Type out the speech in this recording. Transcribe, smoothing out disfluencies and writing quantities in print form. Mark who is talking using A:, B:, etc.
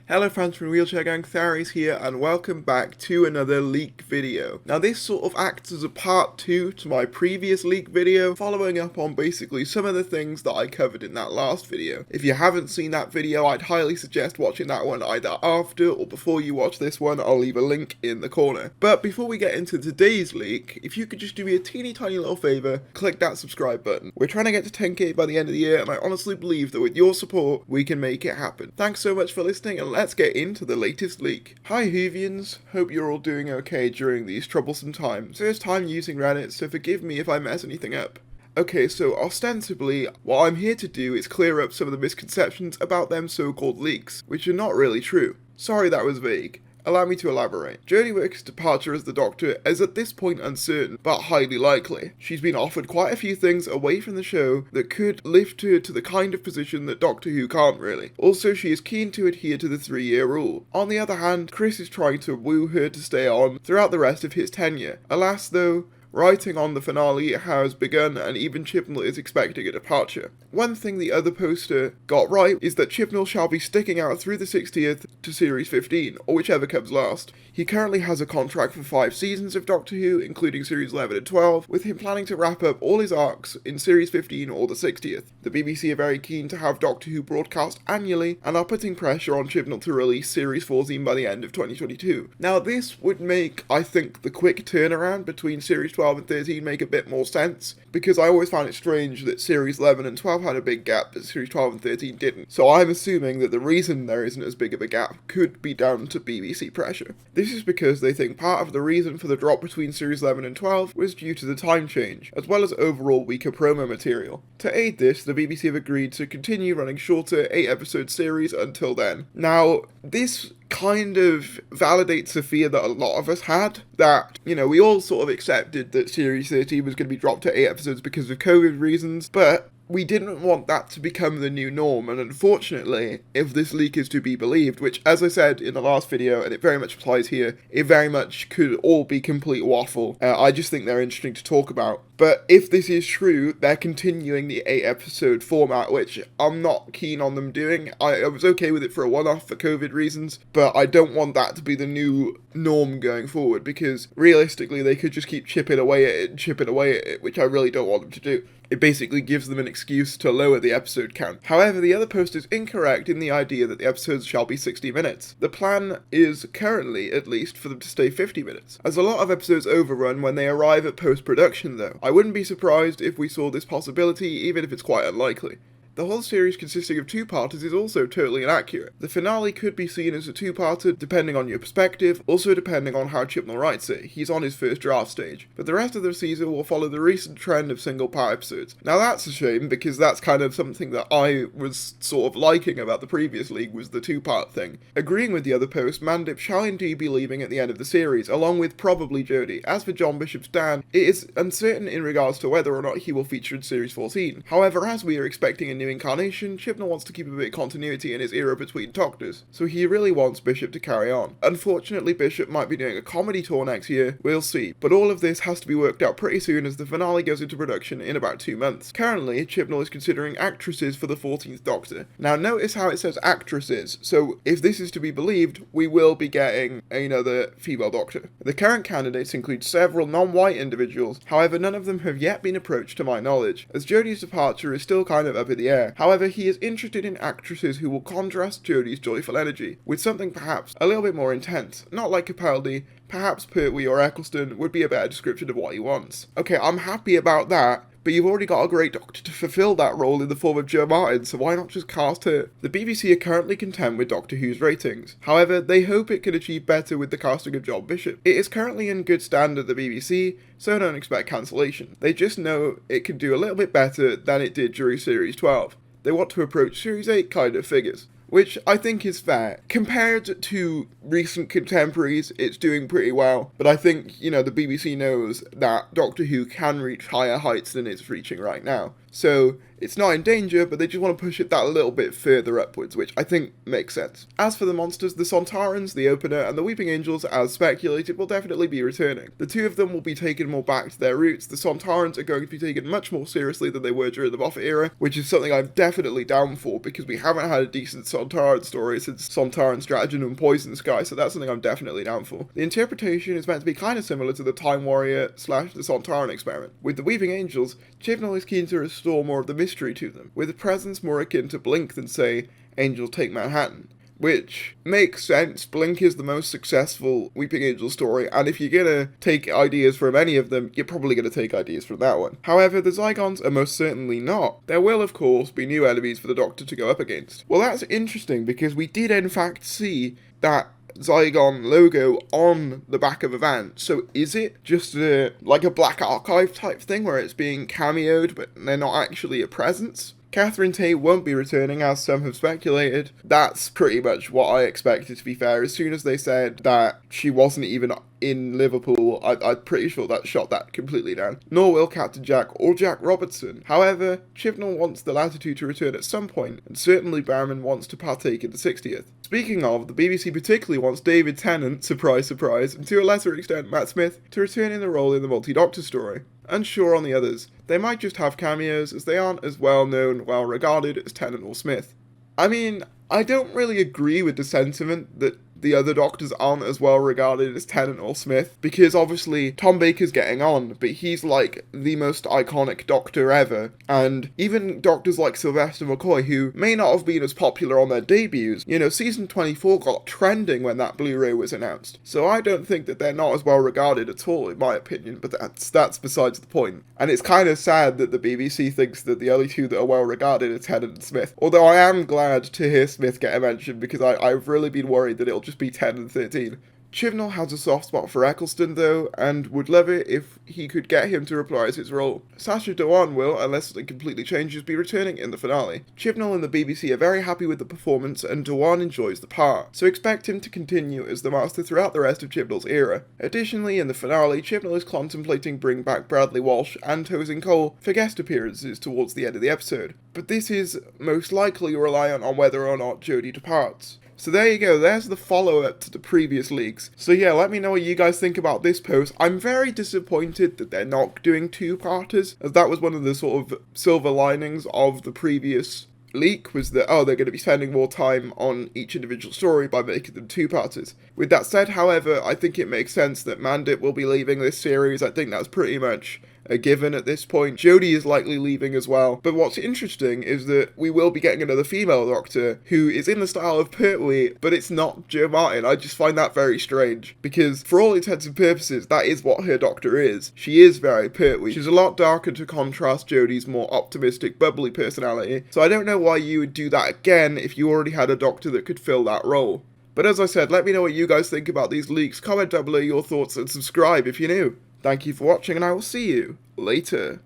A: Hello fans from Wheelchair Gang, Tharries here, and welcome back to another leak video. Now this sort of acts as a part 2 to my previous leak video, following up on basically some of the things that I covered in that last video. If you haven't seen that video, I'd highly suggest watching that one either after or before you watch this one. I'll leave a link in the corner. But before we get into today's leak, if you could just do me a teeny tiny little favour, click that subscribe button. We're trying to get to 10k by the end of the year, and I honestly believe that with your support, we can make it happen. Thanks so much for listening, and let's get into the latest leak. Hi Whovians, hope you're all doing okay during these troublesome times. First time using Reddit, so forgive me if I mess anything up. Okay, so ostensibly, what I'm here to do is clear up some of the misconceptions about them so-called leaks, which are not really true. Sorry that was vague. Allow me to elaborate. Jodie Whittaker's departure as the Doctor is at this point uncertain, but highly likely. She's been offered quite a few things away from the show that could lift her to the kind of position that Doctor Who can't really. Also, she is keen to adhere to the 3-year rule. On the other hand, Chris is trying to woo her to stay on throughout the rest of his tenure. Alas though, writing on the finale has begun, and even Chibnall is expecting a departure. One thing the other poster got right is that Chibnall shall be sticking out through the 60th to Series 15, or whichever comes last. He currently has a contract for 5 seasons of Doctor Who, including Series 11 and 12, with him planning to wrap up all his arcs in Series 15 or the 60th. The BBC are very keen to have Doctor Who broadcast annually, and are putting pressure on Chibnall to release Series 14 by the end of 2022. Now this would make, I think, the quick turnaround between Series 12 and 13 make a bit more sense, because I always found it strange that Series 11 and 12 had a big gap, but Series 12 and 13 didn't. So I'm assuming that the reason there isn't as big of a gap could be down to BBC pressure. This is because they think part of the reason for the drop between Series 11 and 12 was due to the time change, as well as overall weaker promo material. To aid this, the BBC have agreed to continue running shorter 8-episode series until then. Now, this kind of validates a fear that a lot of us had, that, we all sort of accepted that Series 13 was going to be dropped to 8 episodes because of COVID reasons, but we didn't want that to become the new norm, and unfortunately, if this leak is to be believed, which as I said in the last video, and it very much applies here, it very much could all be complete waffle. I just think they're interesting to talk about. But if this is true, they're continuing the 8-episode format, which I'm not keen on them doing. I was okay with it for a one-off for COVID reasons, but I don't want that to be the new norm going forward, because realistically they could just keep chipping away at it, which I really don't want them to do. It basically gives them an excuse to lower the episode count. However, the other post is incorrect in the idea that the episodes shall be 60 minutes. The plan is currently, at least, for them to stay 50 minutes. As a lot of episodes overrun when they arrive at post-production though. I wouldn't be surprised if we saw this possibility, even if it's quite unlikely. The whole series consisting of 2-parters is also totally inaccurate. The finale could be seen as a 2-parter depending on your perspective, also depending on how Chibnall writes it. He's on his first draft stage. But the rest of the season will follow the recent trend of single-part episodes. Now that's a shame, because that's kind of something that I was sort of liking about the previous league, was the 2-part thing. Agreeing with the other post, Mandip shall indeed be leaving at the end of the series, along with probably Jodie. As for John Bishop's Dan, it is uncertain in regards to whether or not he will feature in Series 14. However, as we are expecting a new incarnation, Chibnall wants to keep a bit of continuity in his era between Doctors, so he really wants Bishop to carry on. Unfortunately, Bishop might be doing a comedy tour next year, we'll see, but all of this has to be worked out pretty soon as the finale goes into production in about 2 months. Currently, Chibnall is considering actresses for the 14th Doctor. Now notice how it says actresses, so if this is to be believed, we will be getting another female Doctor. The current candidates include several non-white individuals, however none of them have yet been approached to my knowledge, as Jodie's departure is still kind of up in the air. However, he is interested in actresses who will contrast Jodie's joyful energy with something perhaps a little bit more intense. Not like Capaldi, perhaps Pertwee or Eccleston would be a better description of what he wants. Okay, I'm happy about that, but you've already got a great Doctor to fulfill that role in the form of Jo Martin, so why not just cast her? The BBC are currently content with Doctor Who's ratings. However, they hope it can achieve better with the casting of John Bishop. It is currently in good stand at the BBC, so don't expect cancellation. They just know it can do a little bit better than it did during Series 12. They want to approach Series 8 kind of figures, which I think is fair. Compared to recent contemporaries, it's doing pretty well, but I think, the BBC knows that Doctor Who can reach higher heights than it's reaching right now. so it's not in danger, but they just want to push it that little bit further upwards, which I think makes sense. As for the monsters, the Sontarans, the Opener, and the Weeping Angels, as speculated, will definitely be returning. The two of them will be taken more back to their roots. The Sontarans are going to be taken much more seriously than they were during the Moffat era, which is something I'm definitely down for, because we haven't had a decent Sontaran story since Sontaran Stratagem and Poison Sky, so that's something I'm definitely down for. The interpretation is meant to be kind of similar to the Time Warrior / the Sontaran experiment. With the Weeping Angels, Chibnall is keen to restore more of the mystery to them, with a presence more akin to Blink than, say, Angels Take Manhattan. Which makes sense. Blink is the most successful Weeping Angel story, and if you're gonna take ideas from any of them, you're probably gonna take ideas from that one. However, the Zygons are most certainly not. There will, of course, be new enemies for the Doctor to go up against. Well, that's interesting, because we did in fact see that Zygon logo on the back of a van. So is it just like a Black Archive type thing where it's being cameoed but they're not actually a presence? Catherine Tate won't be returning, as some have speculated. That's pretty much what I expected, to be fair. As soon as they said that she wasn't even in Liverpool, I'm pretty sure that shot that completely down. Nor will Captain Jack or Jack Robertson. However, Chibnall wants the latter two to return at some point, and certainly Barrowman wants to partake in the 60th. Speaking of, the BBC particularly wants David Tennant, surprise surprise, and to a lesser extent Matt Smith, to return in the role in the Multi-Doctor story. Unsure on the others. They might just have cameos, as they aren't as well known, well regarded as Tennant or Smith. I mean, I don't really agree with the sentiment that the other Doctors aren't as well regarded as Tennant or Smith, because obviously Tom Baker's getting on, but he's like the most iconic Doctor ever, and even Doctors like Sylvester McCoy, who may not have been as popular on their debuts, you know, season 24 got trending when that Blu-ray was announced, so I don't think that they're not as well regarded at all, in my opinion, but that's besides the point. And it's kind of sad that the BBC thinks that the only two that are well regarded are Tennant and Smith, although I am glad to hear Smith get a mention, because I've really been worried that it'll just be 10 and 13. Chibnall has a soft spot for Eccleston though, and would love it if he could get him to reprise his role. Sacha Dhawan will, unless something completely changes, be returning in the finale. Chibnall and the BBC are very happy with the performance, and Dhawan enjoys the part, so expect him to continue as the Master throughout the rest of Chibnall's era. Additionally, in the finale, Chibnall is contemplating bringing back Bradley Walsh and Tosin Cole for guest appearances towards the end of the episode, but this is most likely reliant on whether or not Jodie departs. So there you go, there's the follow-up to the previous leaks. So yeah, let me know what you guys think about this post. I'm very disappointed that they're not doing two-parters, as that was one of the sort of silver linings of the previous leak, was that, oh, they're going to be spending more time on each individual story by making them two-parters. With that said, however, I think it makes sense that Mandip will be leaving this series. I think that's pretty much a given at this point. Jodie is likely leaving as well. But what's interesting is that we will be getting another female Doctor who is in the style of Pertwee, but it's not Jo Martin. I just find that very strange, because for all intents and purposes, that is what her Doctor is. She is very Pertwee. She's a lot darker to contrast Jodie's more optimistic, bubbly personality. So I don't know why you would do that again if you already had a Doctor that could fill that role. But as I said, let me know what you guys think about these leaks. Comment down below your thoughts and subscribe if you're new. Thank you for watching, and I will see you later.